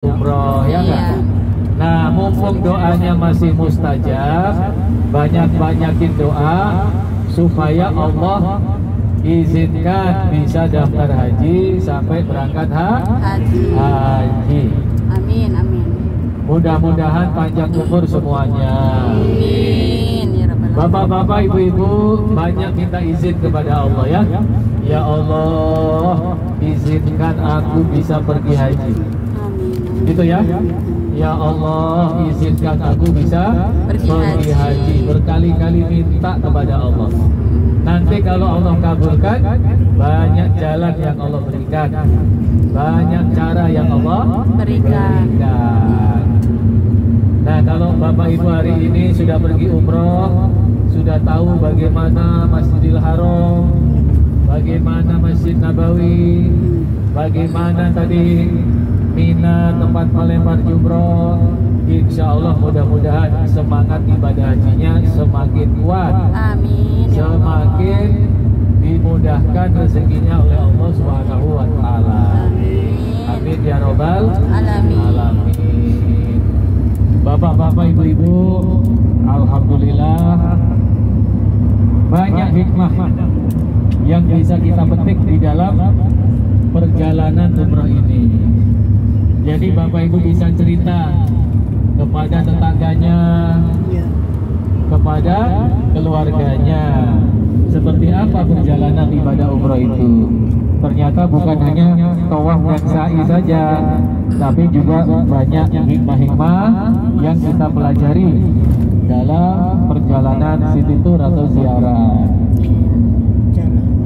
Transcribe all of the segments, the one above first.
umroh, ya kan? Nah, mumpung doanya masih mustajab, banyak-banyakin doa supaya Allah izinkan bisa daftar haji sampai berangkat haji. Amin, amin. Mudah-mudahan panjang umur semuanya. Amin ya Rabbal alamin. Bapak-bapak, ibu-ibu, banyak minta izin kepada Allah ya. Ya Allah, izinkan aku bisa pergi haji. Amin. Gitu ya. Ya Allah, izinkan aku bisa pergi haji. Berkali-kali minta kepada Allah. Nanti kalau Allah kabulkan, banyak jalan yang Allah berikan, banyak cara yang Allah berikan. Nah, kalau Bapak Ibu hari ini sudah pergi umroh, sudah tahu bagaimana Masjidil Haram, bagaimana Masjid Nabawi, bagaimana tadi Mina tempat melempar jumroh, insya Allah mudah-mudahan semangat ibadah hajinya semakin kuat. Amin. Semakin dimudahkan rezekinya oleh Allah Subhanahu wa taala. Amin. Amin ya Rabbal alamin. Bapak-bapak, ibu-ibu, alhamdulillah banyak hikmah yang bisa kita petik di dalam perjalanan umroh ini. Jadi Bapak Ibu bisa cerita kepada tetangganya, kepada keluarganya, seperti apa perjalanan ibadah umroh itu. Ternyata bukan hanya tawaf dan sa'i saja, tapi juga banyak hikmah-hikmah yang kita pelajari dalam perjalanan city tour atau ziarah.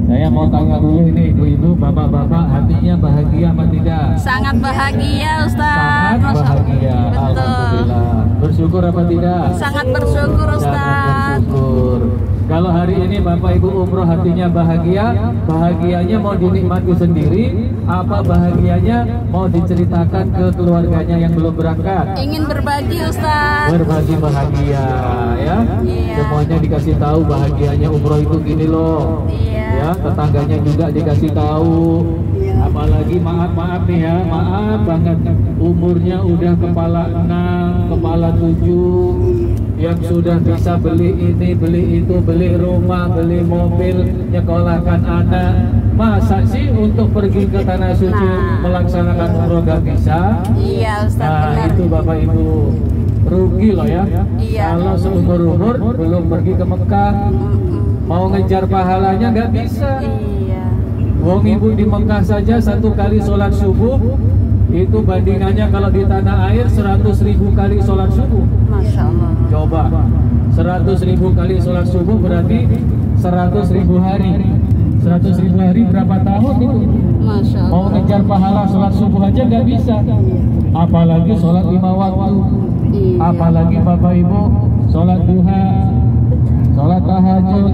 Saya mau tanya dulu ini ibu-ibu, bapak-bapak, hatinya bahagia apa tidak? Sangat bahagia Ustaz. Sangat bahagia. Betul. Alhamdulillah. Bersyukur apa tidak? Sangat bersyukur Ustaz. Sangat bersyukur. Kalau hari ini Bapak Ibu umroh hatinya bahagia, bahagianya mau dinikmati sendiri, apa bahagianya mau diceritakan ke keluarganya yang belum berangkat? Ingin berbagi Ustaz. Berbagi bahagia ya. Iya. Semuanya dikasih tahu bahagianya umroh itu gini loh. Iya. Ya, tetangganya juga dikasih tahu. Apalagi maaf nih ya, maaf banget umurnya udah kepala 6, kepala 7, yang sudah bisa beli ini, beli itu, beli rumah, beli mobil, nyekolahkan anak. Masa sih untuk pergi ke tanah suci melaksanakan umroh gak bisa? Iya Ustaz, Nah, benar. itu Bapak Ibu rugi loh ya. Iya. Kalau seumur-umur belum pergi ke Mekah, mau ngejar pahalanya nggak bisa. Iya. Wong ibu di Mekah saja satu kali sholat subuh itu bandingannya kalau di tanah air 100.000 kali sholat subuh. Masya Allah. Coba 100.000 kali sholat subuh berarti 100.000 hari. 100.000 hari berapa tahun itu? Masya Allah. Mau ngejar pahala sholat subuh aja nggak bisa. Apalagi sholat 5 waktu. Iya. Apalagi Bapak Ibu sholat duha, sholat tahajud,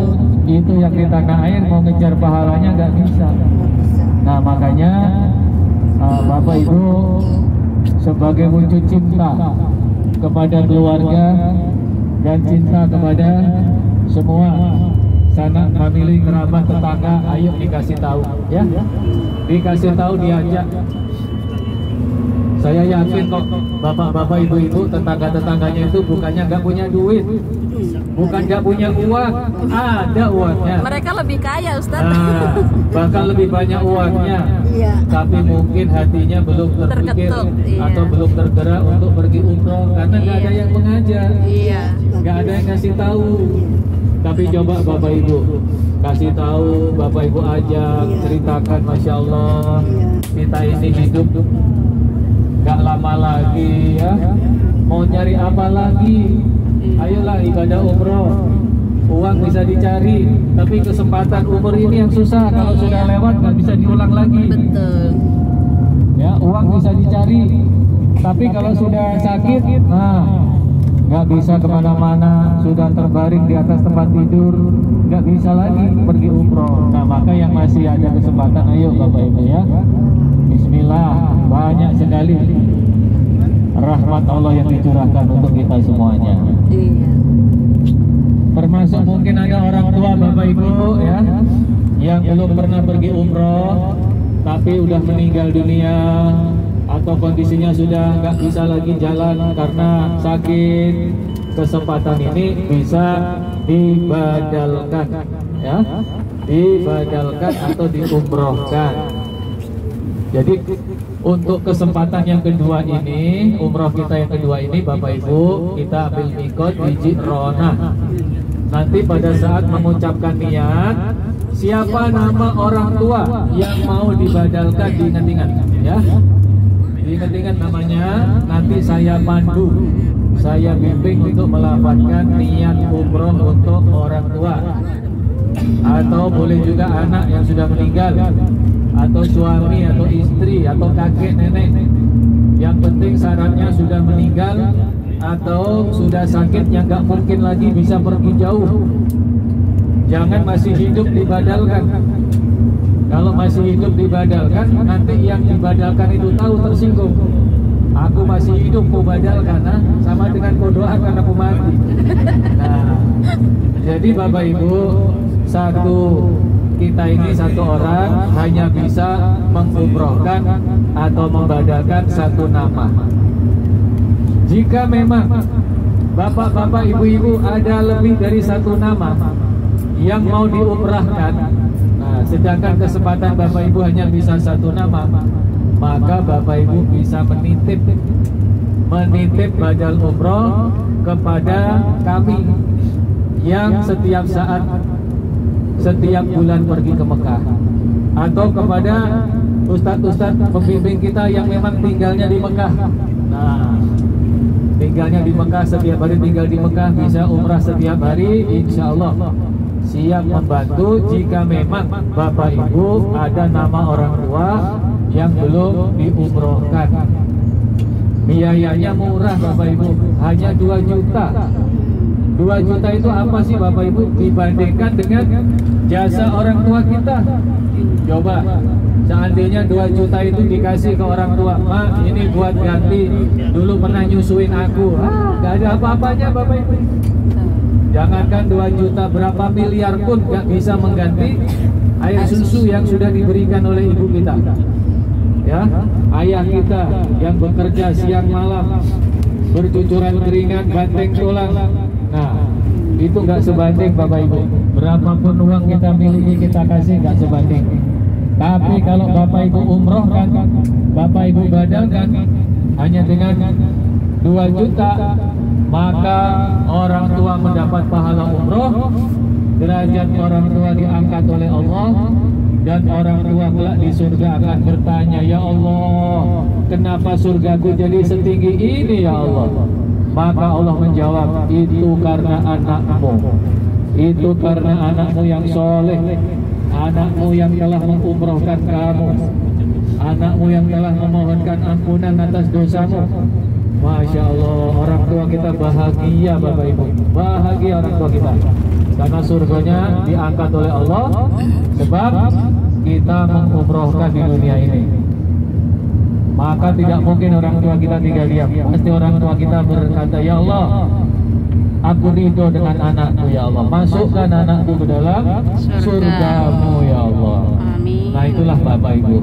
itu yang di tanah air mau ngejar pahalanya nggak bisa. Nah makanya Bapak Ibu sebagai wujud cinta kepada keluarga dan cinta kepada semua sanak famili, kerabat, tetangga, ayo dikasih tahu ya, dikasih tahu, diajak. Saya yakin kok bapak-bapak, ibu-ibu, tetangga-tetangganya itu bukannya nggak punya duit, bukan nggak punya uang, ada uangnya. Mereka lebih kaya Ustaz. Nah, bahkan lebih banyak uangnya. Iya. Tapi mungkin hatinya belum terpikir Terketuk, iya. atau belum tergerak untuk pergi umroh karena nggak ada yang mengajar, Iya. nggak ada yang kasih tahu. Tapi coba Bapak Ibu kasih tahu, Bapak Ibu ajak, ceritakan, Masya Allah, kita ini hidup gak lama lagi ya, mau nyari apa lagi? Ayolah ibadah umroh, uang bisa dicari, tapi kesempatan umur ini yang susah. Kalau sudah lewat gak bisa diulang lagi. Betul. Ya, uang bisa dicari, tapi kalau sudah sakit, nah gak bisa kemana-mana, sudah terbaring di atas tempat tidur, gak bisa lagi pergi umroh. Nah maka yang masih ada kesempatan, ayo Bapak Ibu ya, Bismillah, banyak sekali rahmat Allah yang dicurahkan untuk kita semuanya. Iya. Termasuk mungkin ada orang tua Bapak Ibu ya, yang belum pernah pergi umroh tapi udah meninggal dunia atau kondisinya sudah nggak bisa lagi jalan karena sakit, kesempatan ini bisa dibadalkan, ya, dibadalkan atau diumrohkan. Jadi untuk kesempatan yang kedua ini, umroh kita yang kedua ini, Bapak Ibu, kita ambil mikot di Ji'ronah. Nanti pada saat mengucapkan niat, siapa nama orang tua yang mau dibadalkan, diingat-ingat, ya, diingat-ingat namanya. Nanti saya pandu, saya bimbing untuk melafazkan niat umroh untuk orang tua, atau boleh juga anak yang sudah meninggal, atau suami atau istri atau kakek nenek. Yang penting syaratnya sudah meninggal atau sudah sakit yang nggak mungkin lagi bisa pergi jauh. Jangan masih hidup dibadalkan. Kalau masih hidup dibadalkan, nanti yang dibadalkan itu tahu, tersinggung. Aku masih hidup mau badalkan, nah, sama dengan kau doakan aku mati. Nah, jadi Bapak Ibu, kita ini satu orang hanya bisa mengumrohkan atau membadalkan satu nama. Jika memang bapak-bapak, ibu-ibu ada lebih dari satu nama yang mau diumrahkan, nah, sedangkan kesempatan Bapak Ibu hanya bisa satu nama, maka Bapak Ibu bisa menitip badal umroh kepada kami yang setiap saat, setiap bulan pergi ke Mekah, atau kepada ustadz-ustadz pembimbing kita yang memang tinggalnya di Mekah. Nah, tinggalnya di Mekah, setiap hari tinggal di Mekah, bisa umrah setiap hari, insya Allah siap membantu jika memang Bapak Ibu ada nama orang tua yang belum diumrohkan. Biayanya murah Bapak Ibu, hanya 2 juta. 2 juta itu apa sih Bapak Ibu dibandingkan dengan jasa orang tua kita? Coba seandainya 2 juta itu dikasih ke orang tua, "Ma, ini buat ganti dulu pernah nyusuin aku." Gak ada apa-apanya Bapak Ibu. Jangankan 2 juta, berapa miliar pun gak bisa mengganti air susu yang sudah diberikan oleh ibu kita, ya, ayah kita yang bekerja siang malam, bercucuran keringat, banteng tulang. Nah, itu gak sebanding Bapak Ibu. Berapapun uang kita miliki, kita kasih, gak sebanding. Tapi kalau Bapak Ibu umrohkan, Bapak Ibu badalkan hanya dengan 2 juta, maka orang tua mendapat pahala umroh, derajat orang tua diangkat oleh Allah, dan orang tua kelak di surga akan bertanya, "Ya Allah, kenapa surgaku jadi setinggi ini ya Allah?" Maka Allah menjawab, "Itu karena anakmu, itu karena anakmu yang soleh, anakmu yang telah mengumrohkan kamu, anakmu yang telah memohonkan ampunan atas dosamu." Masya Allah, orang tua kita bahagia Bapak Ibu, bahagia orang tua kita, karena surganya diangkat oleh Allah sebab kita mengumrohkan di dunia ini. Maka tidak mungkin orang tua kita tinggal diam. Pasti orang tua kita berkata, "Ya Allah, aku ridho dengan anakku ya Allah, masukkan anakku ke dalam surgamu ya Allah." Amin. Nah, itulah Bapak Ibu.